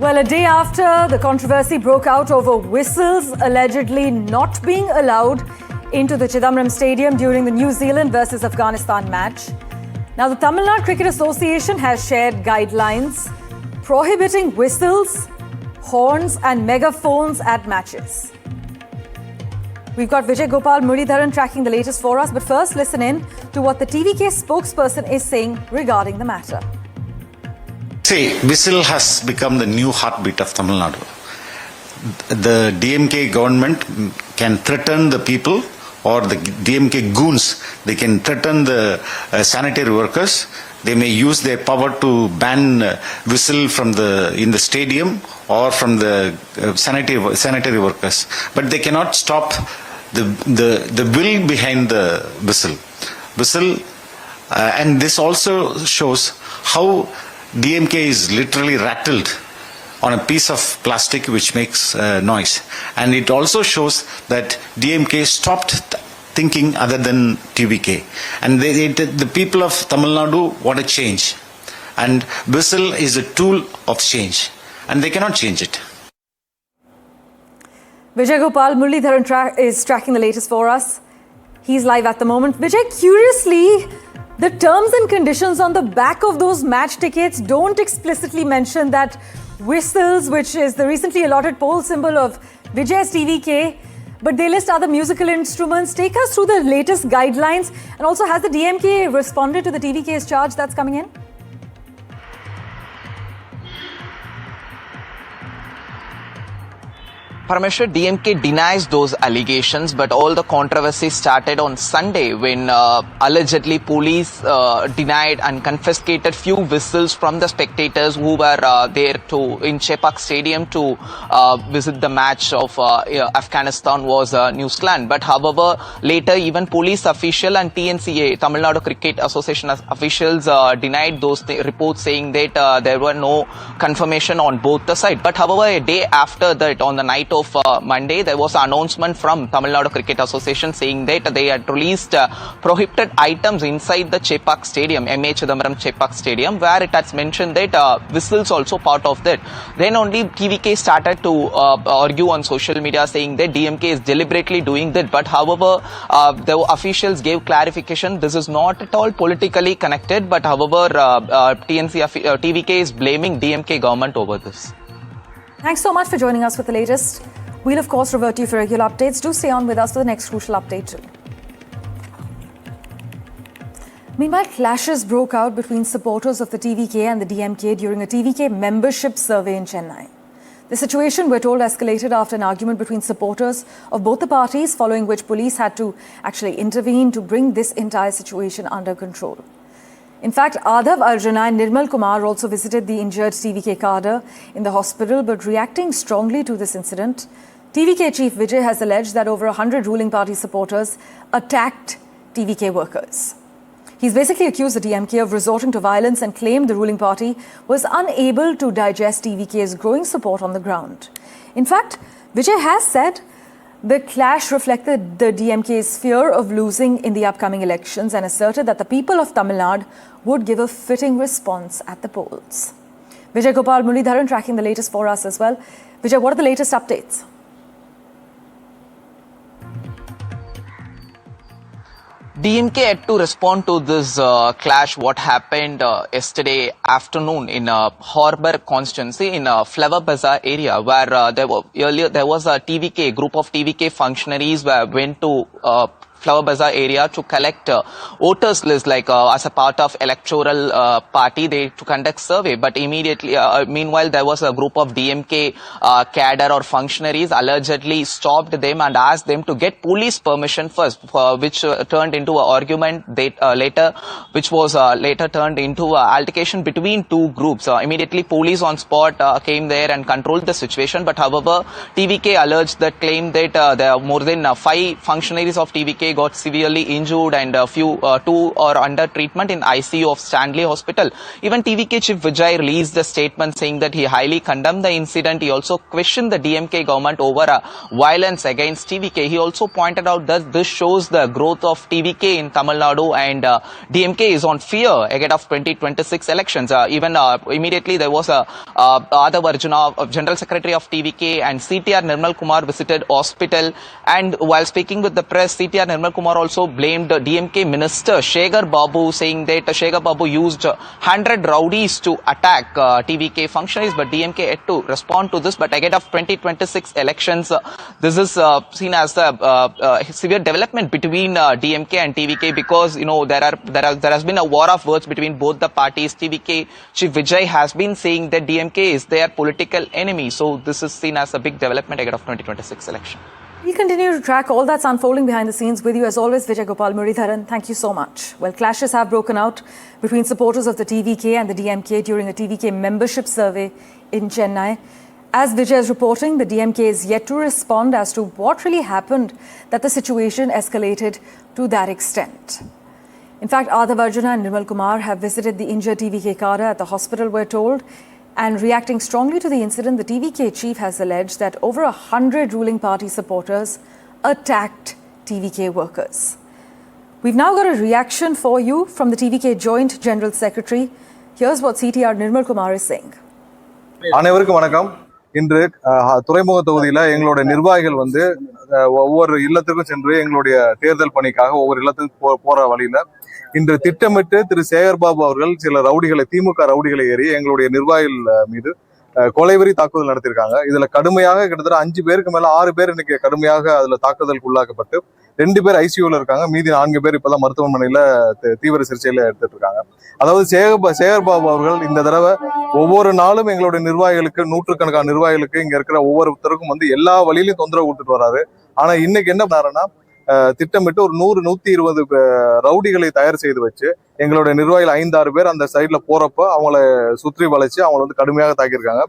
Well, a day after the controversy broke out over whistles allegedly not being allowed into the Chepauk Stadium during the New Zealand versus Afghanistan match, now the Tamil Nadu Cricket Association has shared guidelines prohibiting whistles, horns and megaphones at matches. We've got Vijay Gopal Muralidharan tracking the latest for us, but first listen in to what the TVK spokesperson is saying regarding the matter. See, whistle has become the new heartbeat of Tamil Nadu. The DMK government can threaten the people, or the DMK goons, they can threaten the sanitary workers. They may use their power to ban whistle from in the stadium or from the sanitary workers. But they cannot stop the will behind the whistle. And this also shows how DMK is literally rattled on a piece of plastic which makes noise. And it also shows that DMK stopped thinking other than TVK. And the people of Tamil Nadu want to change. And whistle is a tool of change. And they cannot change it. Vijay Gopal Muralidharan is tracking the latest for us. He's live at the moment. Vijay, curiously, the terms and conditions on the back of those match tickets don't explicitly mention that whistles, which is the recently allotted poll symbol of Vijay's TVK, but they list other musical instruments. Take us through the latest guidelines, and also has the DMK responded to the TVK's charge that's coming in? Parameshwar, DMK denies those allegations, but all the controversy started on Sunday when allegedly police denied and confiscated few whistles from the spectators who were there in Chepauk Stadium to visit the match of Afghanistan was New Zealand. But however, later even police official and TNCA, Tamil Nadu Cricket Association officials denied those reports, saying that there were no confirmation on both the sides. But however, a day after that, on the night of Monday, there was an announcement from Tamil Nadu Cricket Association saying that they had released prohibited items inside the Chepauk Stadium, MA Chidambaram Chepauk Stadium, where it has mentioned that whistles also part of that. Then only TVK started to argue on social media, saying that DMK is deliberately doing that. But however, the officials gave clarification. This is not at all politically connected. But however, TVK is blaming DMK government over this. Thanks so much for joining us with the latest. We'll of course revert to you for regular updates. Do stay on with us for the next crucial update too. Meanwhile, clashes broke out between supporters of the TVK and the DMK during a TVK membership survey in Chennai. The situation, we're told, escalated after an argument between supporters of both the parties, following which police had to actually intervene to bring this entire situation under control. In fact, Adhav Arjuna and Nirmal Kumar also visited the injured TVK cadre in the hospital, but reacting strongly to this incident, TVK chief Vijay has alleged that over 100 ruling party supporters attacked TVK workers. He's basically accused the DMK of resorting to violence and claimed the ruling party was unable to digest TVK's growing support on the ground. In fact, Vijay has said the clash reflected the DMK's fear of losing in the upcoming elections and asserted that the people of Tamil Nadu would give a fitting response at the polls. Vijay Gopal Muralidharan tracking the latest for us as well. Vijay, what are the latest updates? DMK had to respond to this clash, what happened yesterday afternoon in Harbour constituency in Flower Bazaar area, where there was a TVK group of TVK functionaries went to Flower Bazaar area to collect voters list, like as a part of electoral party, they to conduct survey. But immediately, meanwhile, there was a group of DMK cadre or functionaries allegedly stopped them and asked them to get police permission first, which turned into an argument later, which was later turned into an altercation between two groups. Immediately, police on spot came there and controlled the situation. But however, TVK alleged that claim that there are more than 5 functionaries of TVK DMK got severely injured and two are under treatment in ICU of Stanley Hospital. Even TVK chief Vijay released a statement saying that he highly condemned the incident. He also questioned the DMK government over violence against TVK. He also pointed out that this shows the growth of TVK in Tamil Nadu and DMK is on fear ahead of 2026 elections. Even immediately there was Adhav Arjuna, General Secretary of TVK, and CTR Nirmal Kumar visited hospital, and while speaking with the press, CTR Nirmal Kumar also blamed DMK Minister Shekhar Babu, saying that Shekhar Babu used 100 rowdies to attack TVK functionaries, but DMK had to respond to this. But ahead of 2026 elections, this is seen as a severe development between DMK and TVK, because there has been a war of words between both the parties. TVK chief Vijay has been saying that DMK is their political enemy, so this is seen as a big development ahead of 2026 election. We'll continue to track all that's unfolding behind the scenes with you as always, Vijay Gopal Muridharan. Thank you so much. Well, clashes have broken out between supporters of the TVK and the DMK during a TVK membership survey in Chennai. As Vijay is reporting, the DMK is yet to respond as to what really happened that the situation escalated to that extent. In fact, Adhav Arjuna and Nirmal Kumar have visited the injured TVK cadre at the hospital, we're told. And reacting strongly to the incident, the TVK chief has alleged that over 100 ruling party supporters attacked TVK workers. We've now got a reaction for you from the TVK Joint General Secretary. Here's what CTR Nirmal Kumar is saying. அனைவருக்கும் வணக்கம். இன்று துறைமுக தொகுதியில எங்களுடைய நிர்வாகிகள் ஒவ்வொரு இல்லத்துக்கும் சென்று எங்களுடைய தேர்தல் பணிக்காக ஒவ்வொரு இல்லத்துக்கும் போற வழியில இன்று திட்டமிட்டு திரு சேகர் பாபு அவர்கள் சில ரவுடிகளை, திமுக ரவுடிகளை ஏறி எங்களுடைய நிர்வாகிகள் மீது கொலைவெறி தாக்குதல் நடத்திருக்காங்க. இதுல கடுமையாக கிட்டத்தட்ட 5 பேருக்கு மேல 6 பேர் இன்னைக்கு கடுமையாக அதுல தாக்குதலுக்கு உள்ளாக்கப்பட்டு 2 பேர் ஐசியூல இருக்காங்க. மீதி 4 பேர் இப்பதான் மருத்துவமனையில தீவிர சிகிச்சையில எடுத்துட்டு இருக்காங்க. அதாவது சேகர் பாபு அவர்கள் இந்த தடவை ஒவ்வொரு நாளும் எங்களுடைய நிர்வாகிகளுக்கு, நூற்றுக்கணக்கான நிர்வாகிகளுக்கு இங்க இருக்கிற ஒவ்வொருத்தருக்கும் எல்லா வழியிலும் தொந்தரவு கொடுத்துட்டு வராரு. ஆனா இன்னைக்கு என்ன பண்ணாருன்னா, திட்டமிட்டு ஒரு 100-120 ரவுடிகளை தயார் செய்து வச்சு எங்களுடைய நிர்வாகிகள் 5-6 பேர் அந்த சைட்ல போறப்ப அவங்கள சுற்றி வளைச்சு அவங்களை கடுமையாக தாக்கியிருக்காங்க.